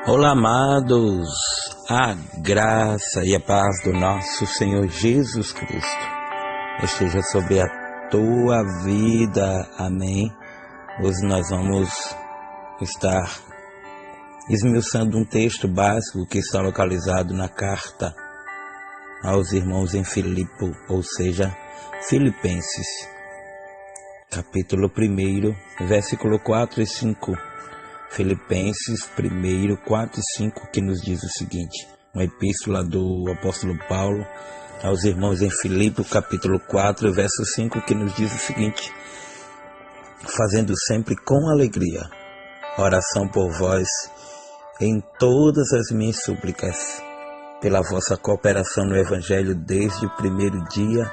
Olá, amados, a graça e a paz do nosso Senhor Jesus Cristo esteja sobre a tua vida, amém. Hoje nós vamos estar esmiuçando um texto básico que está localizado na carta aos irmãos em Filipe, ou seja, Filipenses, capítulo 1, versículo 4 e 5. Filipenses 1, 4 e 5, que nos diz o seguinte: uma epístola do apóstolo Paulo aos irmãos em Filipe, capítulo 4, verso 5, que nos diz o seguinte: fazendo sempre com alegria oração por vós em todas as minhas súplicas, pela vossa cooperação no Evangelho desde o primeiro dia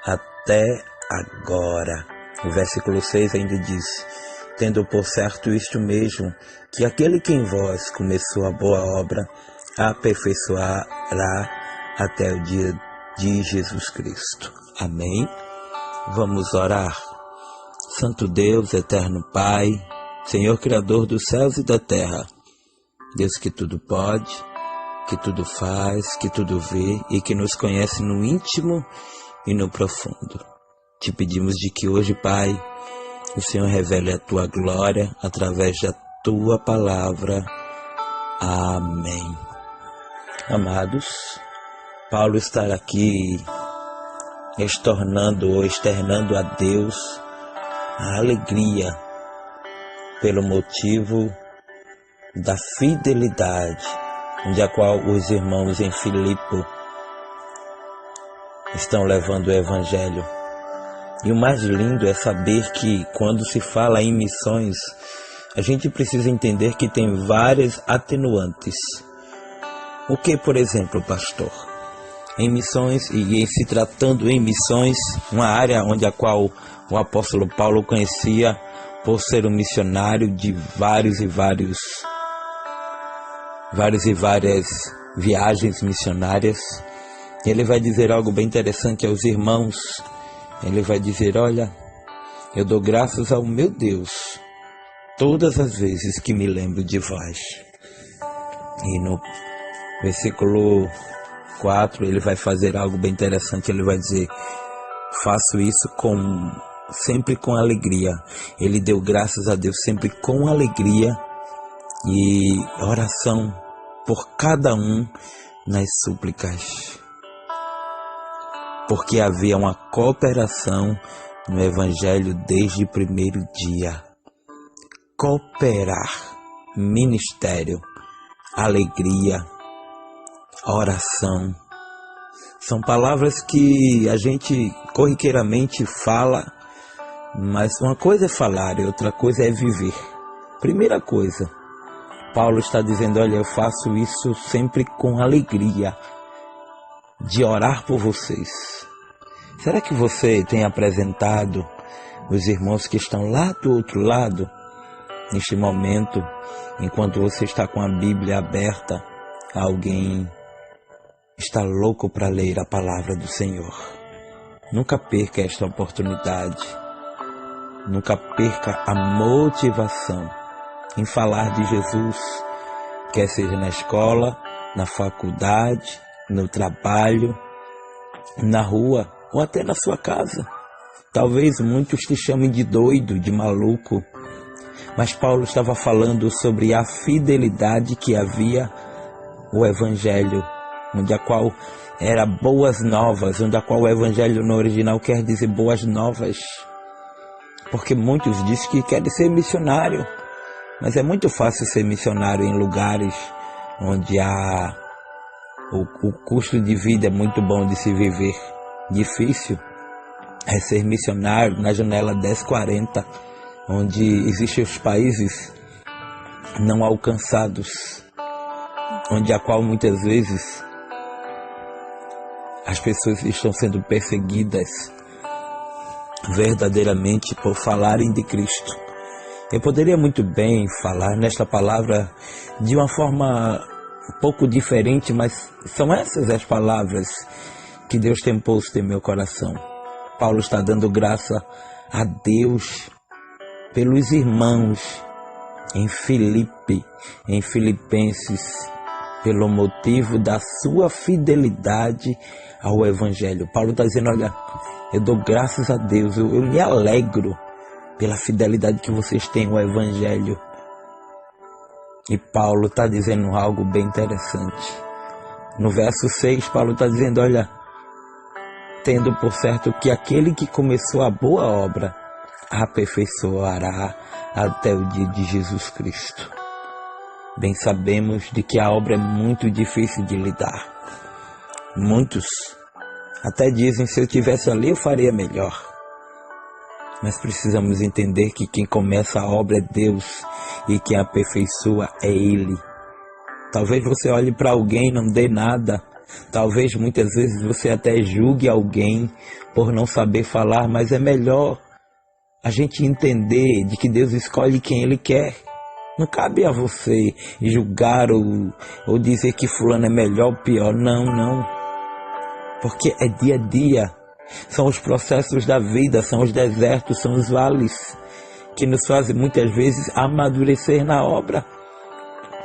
até agora. O versículo 6 ainda diz: tendo por certo isto mesmo, que aquele que em vós começou a boa obra, aperfeiçoará até o dia de Jesus Cristo. Amém? Vamos orar. Santo Deus, eterno Pai, Senhor Criador dos céus e da terra, Deus que tudo pode, que tudo faz, que tudo vê e que nos conhece no íntimo e no profundo. Te pedimos de que hoje, Pai, o Senhor revele a tua glória através da tua palavra. Amém. Amados, Paulo está aqui externando a Deus a alegria pelo motivo da fidelidade de a qual os irmãos em Filipe estão levando o Evangelho. E o mais lindo é saber que quando se fala em missões, a gente precisa entender que tem várias atenuantes. O que, por exemplo, pastor? Em missões, e em se tratando em missões, uma área onde a qual o apóstolo Paulo conhecia por ser um missionário de várias viagens missionárias, ele vai dizer algo bem interessante aos irmãos. Ele vai dizer: olha, eu dou graças ao meu Deus todas as vezes que me lembro de vós. E no versículo 4 ele vai fazer algo bem interessante. Ele vai dizer: faço isso sempre com alegria. Ele deu graças a Deus sempre com alegria e oração por cada um nas súplicas, porque havia uma cooperação no Evangelho desde o primeiro dia. Cooperar, ministério, alegria, oração, são palavras que a gente corriqueiramente fala, mas uma coisa é falar e outra coisa é viver. Primeira coisa, Paulo está dizendo: olha, eu faço isso sempre com alegria de orar por vocês. Será que você tem apresentado os irmãos que estão lá do outro lado, neste momento, enquanto você está com a Bíblia aberta, alguém está louco para ler a palavra do Senhor? Nunca perca esta oportunidade. Nunca perca a motivação em falar de Jesus, quer seja na escola, na faculdade, no trabalho, na rua ou até na sua casa. Talvez muitos te chamem de doido, de maluco, mas Paulo estava falando sobre a fidelidade que havia o Evangelho, onde a qual era boas novas, onde a qual o Evangelho no original quer dizer boas novas, porque muitos dizem que querem ser missionário, mas é muito fácil ser missionário em lugares onde o custo de vida é muito bom de se viver. Difícil é ser missionário na janela 1040, onde existem os países não alcançados, onde a qual muitas vezes as pessoas estão sendo perseguidas verdadeiramente por falarem de Cristo. Eu poderia muito bem falar nesta palavra de uma forma um pouco diferente, mas são essas as palavras que Deus tem posto em meu coração. Paulo está dando graça a Deus pelos irmãos em Filipenses, pelo motivo da sua fidelidade ao Evangelho. Paulo está dizendo, olha, eu dou graças a Deus, eu me alegro pela fidelidade que vocês têm ao Evangelho. E Paulo está dizendo algo bem interessante. No verso 6, Paulo está dizendo, olha, tendo por certo que aquele que começou a boa obra aperfeiçoará até o dia de Jesus Cristo. Bem sabemos de que a obra é muito difícil de lidar. Muitos até dizem, se eu estivesse ali eu faria melhor. Mas precisamos entender que quem começa a obra é Deus e quem aperfeiçoa é Ele. Talvez você olhe para alguém e não dê nada. Talvez muitas vezes você até julgue alguém por não saber falar, mas é melhor a gente entender de que Deus escolhe quem Ele quer. Não cabe a você julgar ou dizer que fulano é melhor ou pior. Não. Porque é dia a dia. São os processos da vida, são os desertos, são os vales que nos fazem muitas vezes amadurecer na obra.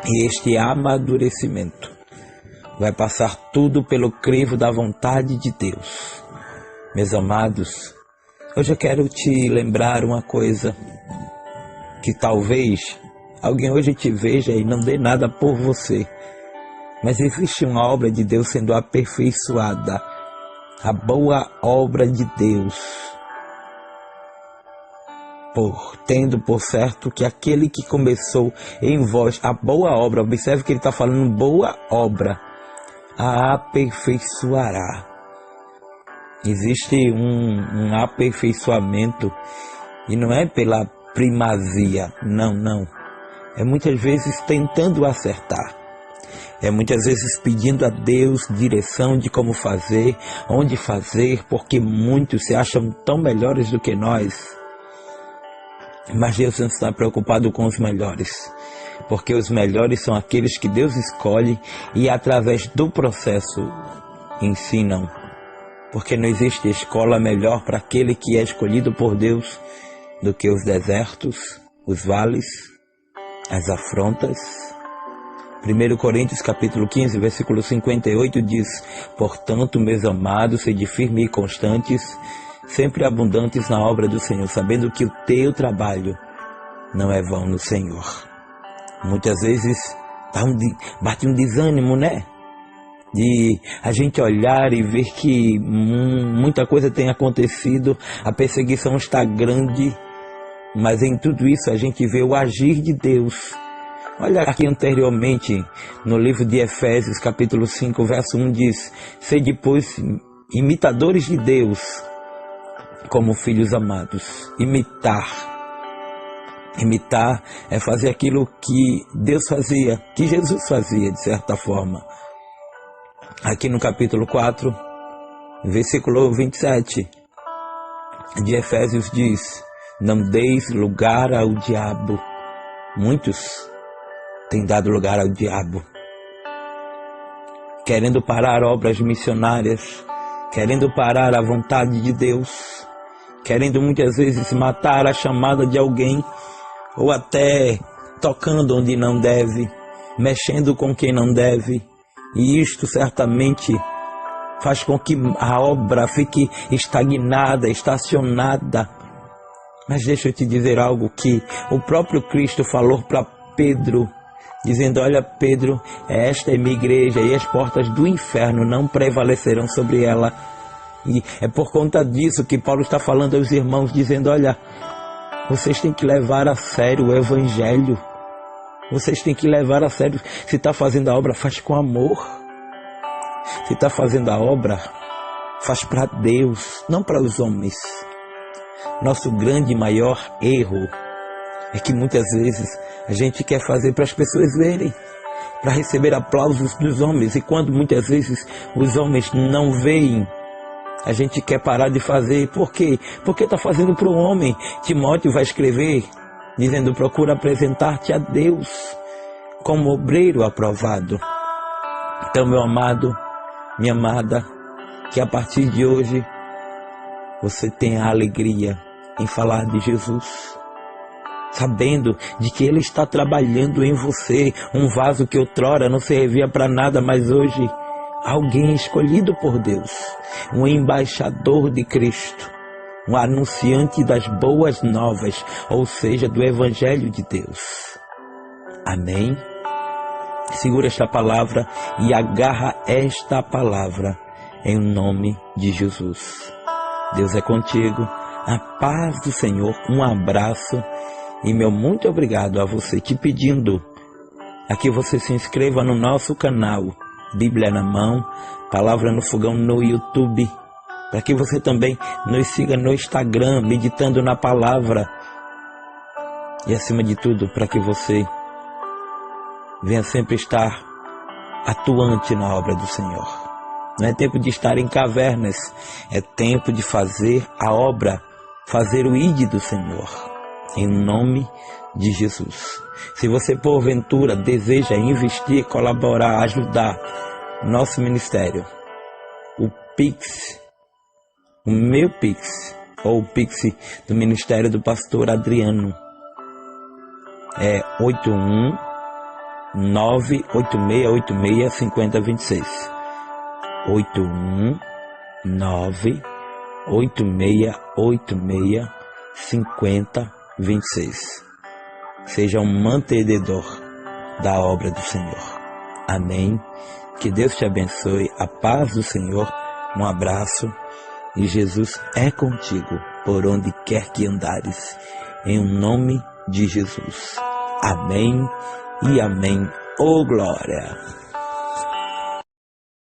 E este amadurecimento vai passar tudo pelo crivo da vontade de Deus. Meus amados, hoje eu quero te lembrar uma coisa, que talvez alguém hoje te veja e não dê nada por você, mas existe uma obra de Deus sendo aperfeiçoada, a boa obra de Deus, tendo por certo que aquele que começou em vós a boa obra, observe que ele está falando boa obra, a aperfeiçoará. Existe um aperfeiçoamento e não é pela primazia, não. É muitas vezes tentando acertar. É muitas vezes pedindo a Deus direção de como fazer, onde fazer, porque muitos se acham tão melhores do que nós. Mas Deus não está preocupado com os melhores, porque os melhores são aqueles que Deus escolhe e através do processo ensinam. Porque não existe escola melhor para aquele que é escolhido por Deus do que os desertos, os vales, as afrontas. 1 Coríntios capítulo 15, versículo 58 diz: portanto, meus amados, sede firmes e constantes, sempre abundantes na obra do Senhor, sabendo que o teu trabalho não é vão no Senhor. Muitas vezes bate um desânimo, né? De a gente olhar e ver que muita coisa tem acontecido, a perseguição está grande, mas em tudo isso a gente vê o agir de Deus. Olha aqui anteriormente, no livro de Efésios, capítulo 5, verso 1 diz: sede, pois, imitadores de Deus, como filhos amados. Imitar é fazer aquilo que Deus fazia, que Jesus fazia, de certa forma. Aqui no capítulo 4, versículo 27 de Efésios diz: não deis lugar ao diabo. Muitos têm dado lugar ao diabo, querendo parar obras missionárias, querendo parar a vontade de Deus, querendo muitas vezes matar a chamada de alguém, ou até tocando onde não deve, mexendo com quem não deve. E isto certamente faz com que a obra fique estagnada, estacionada. Mas deixa eu te dizer algo que o próprio Cristo falou para Pedro, dizendo: olha, Pedro, esta é minha igreja e as portas do inferno não prevalecerão sobre ela. E é por conta disso que Paulo está falando aos irmãos, dizendo: olha, vocês têm que levar a sério o Evangelho. Vocês têm que levar a sério. Se está fazendo a obra, faz com amor. Se está fazendo a obra, faz para Deus, não para os homens. Nosso grande e maior erro é que muitas vezes a gente quer fazer para as pessoas verem, para receber aplausos dos homens. E quando muitas vezes os homens não veem, a gente quer parar de fazer. Por quê? Porque está fazendo para o homem. Timóteo vai escrever dizendo: procura apresentar-te a Deus como obreiro aprovado. Então, meu amado, minha amada, que a partir de hoje você tenha alegria em falar de Jesus. sabendo de que Ele está trabalhando em você, um vaso que outrora não servia para nada, mas hoje alguém escolhido por Deus, um embaixador de Cristo, um anunciante das boas novas, ou seja, do Evangelho de Deus. Amém? Segura esta palavra e agarra esta palavra em nome de Jesus. Deus é contigo, a paz do Senhor, um abraço e meu muito obrigado a você, te pedindo a que você se inscreva no nosso canal Bíblia na Mão, Palavra no Fogão no YouTube, para que você também nos siga no Instagram, meditando na palavra, e acima de tudo, para que você venha sempre estar atuante na obra do Senhor. Não é tempo de estar em cavernas, é tempo de fazer a obra, fazer o ID do Senhor, em nome de Jesus. Se você porventura deseja investir, colaborar, ajudar nosso ministério, o Pix, o meu Pix, ou o Pix do Ministério do Pastor Adriano, é 81986865026. 81986865026. Seja um mantenedor da obra do Senhor. Amém. Que Deus te abençoe. A paz do Senhor. Um abraço. E Jesus é contigo por onde quer que andares. Em nome de Jesus. Amém e amém. Oh glória!